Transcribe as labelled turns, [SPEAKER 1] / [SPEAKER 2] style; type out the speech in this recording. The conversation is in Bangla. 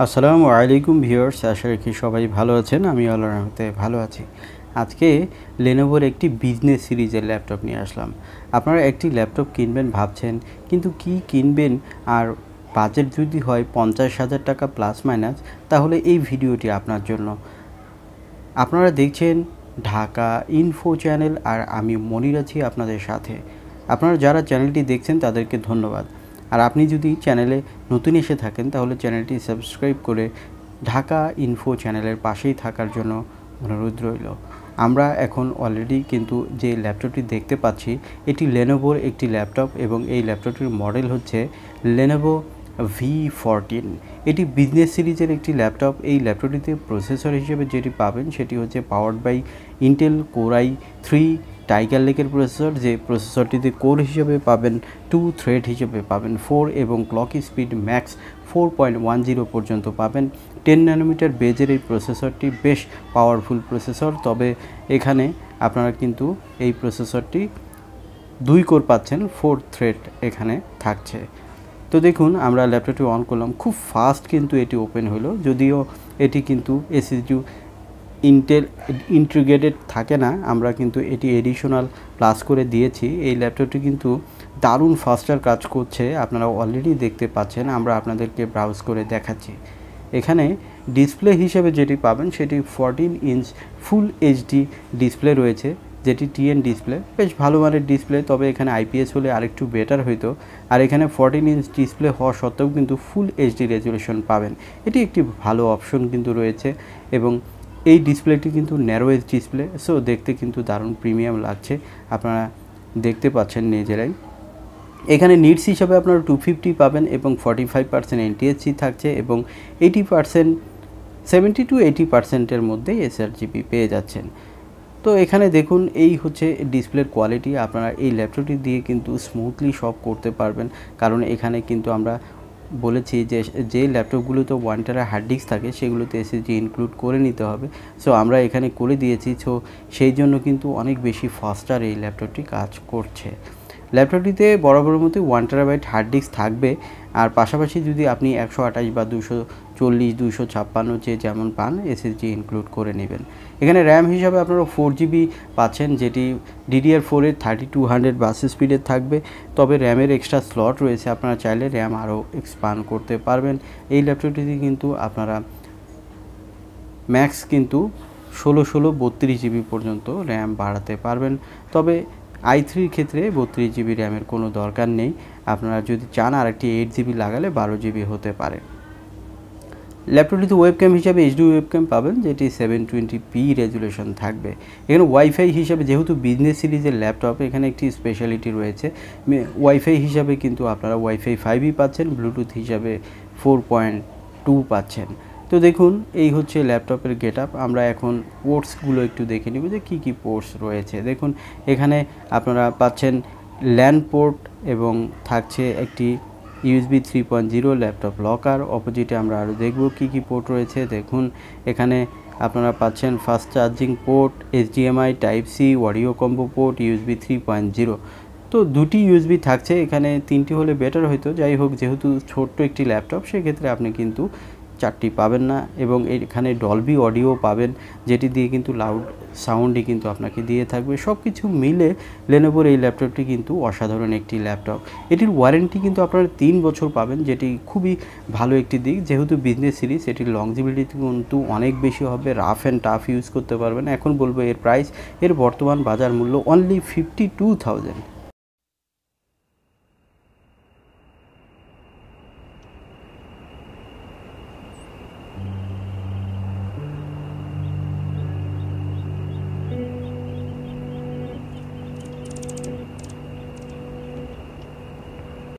[SPEAKER 1] আসসালামু আলাইকুম ভিউয়ার্স, আশা রাখি সবাই ভালো আছেন। আমি আল্লাহর রহমতে ভালো আছি। আজকে লেনোভোর একটি বিজনেস সিরিজের ল্যাপটপ নিয়ে আসলাম। আপনারা একটি ল্যাপটপ কিনবেন ভাবছেন, কিন্তু কি কিনবেন আর বাজেট যদি হয় 50,000 টাকা প্লাস মাইনাস, তাহলে এই ভিডিওটি আপনার জন্য। আপনারা দেখছেন ঢাকা ইনফো চ্যানেল, আর আমি মনির আছি আপনাদের সাথে। আপনারা যারা চ্যানেলটি দেখছেন তাদেরকে ধন্যবাদ। আর আপনি যদি চ্যানেলে নতুন এসে থাকেন তাহলে চ্যানেলটি সাবস্ক্রাইব করে ঢাকা ইনফো চ্যানেলের পাশেই থাকার জন্য অনুরোধ রইল। আমরা এখন অলরেডি কিন্তু যে ল্যাপটপটি দেখতে পাচ্ছি এটি লেনোভোর একটি ল্যাপটপ, এবং এই ল্যাপটপটির মডেল হচ্ছে লেনোভো V14। এটি বিজনেস সিরিজের একটি ল্যাপটপ। এই ল্যাপটপটিতে প্রসেসর হিসেবে যেটি পাবেন সেটি হচ্ছে powered by Intel core i3 tiger লেকের প্রসেসর, যে প্রসেসরটিতে কোর হিসেবে পাবেন 2 থ্রেড হিসেবে পাবেন 4, এবং ক্লক স্পিড ম্যাক্স 4.10 পর্যন্ত পাবেন। 10 ন্যানোমিটার বেজের এই প্রসেসরটি বেশ পাওয়ারফুল প্রসেসর, তবে এখানে আপনারা কিন্তু এই প্রসেসরটি 2 কোর পাচ্ছেন, 4 থ্রেড এখানে থাকছে। তো দেখুন, আমরা ল্যাপটপটি অন করলাম, খুব ফাস্ট কিন্তু এটি ওপেন হলো, যদিও এটি কিন্তু এসএসডি ইন্টেল ইন্টিগ্রেটেড থাকে না, আমরা কিন্তু এটি এডিশনাল প্লাস করে দিয়েছি। এই ল্যাপটপটি কিন্তু দারুণ ফাস্টার কাজ করছে, আপনারা অলরেডি দেখতে পাচ্ছেন। আমরা আপনাদেরকে ব্রাউজ করে দেখাচ্ছি। এখানে ডিসপ্লে হিসেবে যেটি পাবেন সেটি 14 ইঞ্চ ফুল এইচডি ডিসপ্লে রয়েছে, যেটি টিএন ডিসপ্লে, বেশ ভালো মানের ডিসপ্লে, তবে এখানে আইপিএস হলে আরেকটু বেটার হইতো। আর এখানে 14 ইঞ্চ ডিসপ্লে হওয়া সত্ত্বেও কিন্তু ফুল এইচডি রেজলিউশন পাবেন, এটি একটি ভালো অপশন কিন্তু রয়েছে। এবং এই ডিসপ্লেটি কিন্তু ন্যারো এজ ডিসপ্লে, সো দেখতে কিন্তু দারুণ প্রিমিয়াম লাগছে, আপনারা দেখতে পাচ্ছেন নিজেরাই। এখানে নিটস হিসাবে আপনারা 250 পাবেন, এবং 45% এনটিএসসি থাকছে, এবং 80% 70 to 80%-এর মধ্যেই এসআরজিবি পেয়ে যাচ্ছেন। তো এখানে দেখুন, এই হচ্ছে ডিসপ্লের কোয়ালিটি। আপনারা এই ল্যাপটপটি দিয়ে কিন্তু স্মুথলি সব করতে পারবেন, কারণ এখানে কিন্তু আমরা বলেছি যে ল্যাপটপগুলোতে 1 টেরা হার্ড ডিস্ক থাকে সেগুলোতে এসএসডি ইনক্লুড করে নিতে হবে। সো আমরা এখানে করে দিয়েছি, সো সেই জন্য কিন্তু অনেক বেশি ফাস্টার এই ল্যাপটপটি কাজ করছে। ল্যাপটপটিতে বরাবরের মতো 1 টেরাবাইট হার্ড ডিস্ক থাকবে, আর পাশাপাশি যদি আপনি 128 বা 240 256 যে যেমন পান এসএসডি ইনক্লুড করে নেবেন। এখানে র্যাম হিসাবে আপনারা 4GB পাচ্ছেন, যেটি DDR4 এর 3200 বাস স্পিডের থাকবে, তবে র্যামের এক্সট্রা স্লট রয়েছে, আপনারা চাইলে র্যাম আরও এক্সপান্ড করতে পারবেন। এই ল্যাপটপটিতে কিন্তু আপনারা ম্যাক্স কিন্তু 32GB পর্যন্ত র্যাম বাড়াতে পারবেন, তবে i3 ক্ষেত্রে 32GB র্যামের কোনো দরকার নেই। আপনারা যদি চান আরেকটি 8GB লাগালে 12GB হতে পারে। ল্যাপটপটিতে ওয়েবক্যাম হিসাবে এইচডি ওয়েবক্যাম পাবেন, যেটি 720p রেজুলেশন থাকবে। এখানে ওয়াইফাই হিসাবে, যেহেতু বিজনেস সিরিজের ল্যাপটপ, এখানে একটি স্পেশালিটি রয়েছে। ওয়াইফাই হিসাবে কিন্তু আপনারা ওয়াইফাই 5ই পাচ্ছেন, ব্লুটুথ হিসাবে 4.2 পাচ্ছেন। তো দেখুন, এই হচ্ছে ল্যাপটপের গেটআপ। আমরা এখন পোর্টসগুলো একটু দেখে নিব যে কী কী পোর্টস রয়েছে। দেখুন, এখানে আপনারা পাচ্ছেন ল্যান পোর্ট, এবং থাকছে একটি USB 3.0 ল্যাপটপ লকার। অপোজিটে আমরা আরও দেখব কী কী পোর্ট রয়েছে। দেখুন, এখানে আপনারা পাচ্ছেন fast charging port, HDMI type C, audio combo port, USB 3.0। তো 2টি USB থাকছে, এখানে 3টি হলে বেটার হতো। যাই হোক, যেহেতু ছোট্ট একটি ল্যাপটপ, সেক্ষেত্রে আপনি কিন্তু 4টি পাবেন না। এবং এখানে ডলবি অডিও পাবেন, যেটি দিয়ে কিন্তু লাউড সাউন্ডই কিন্তু আপনাকে দিয়ে থাকবে। সব কিছু মিলে লেনোভোর এই ল্যাপটপটি কিন্তু অসাধারণ একটি ল্যাপটপ। এটির ওয়ারেন্টি কিন্তু আপনারা 3 বছর পাবেন, যেটি খুবই ভালো একটি দিক। যেহেতু বিজনেস সিরিজ, এটির লংজিবিলিটি কিন্তু অনেক বেশি হবে, রাফ অ্যান্ড টাফ ইউজ করতে পারবেন। এখন বলবো এর প্রাইস, এর বর্তমান বাজার মূল্য অনলি 52,000।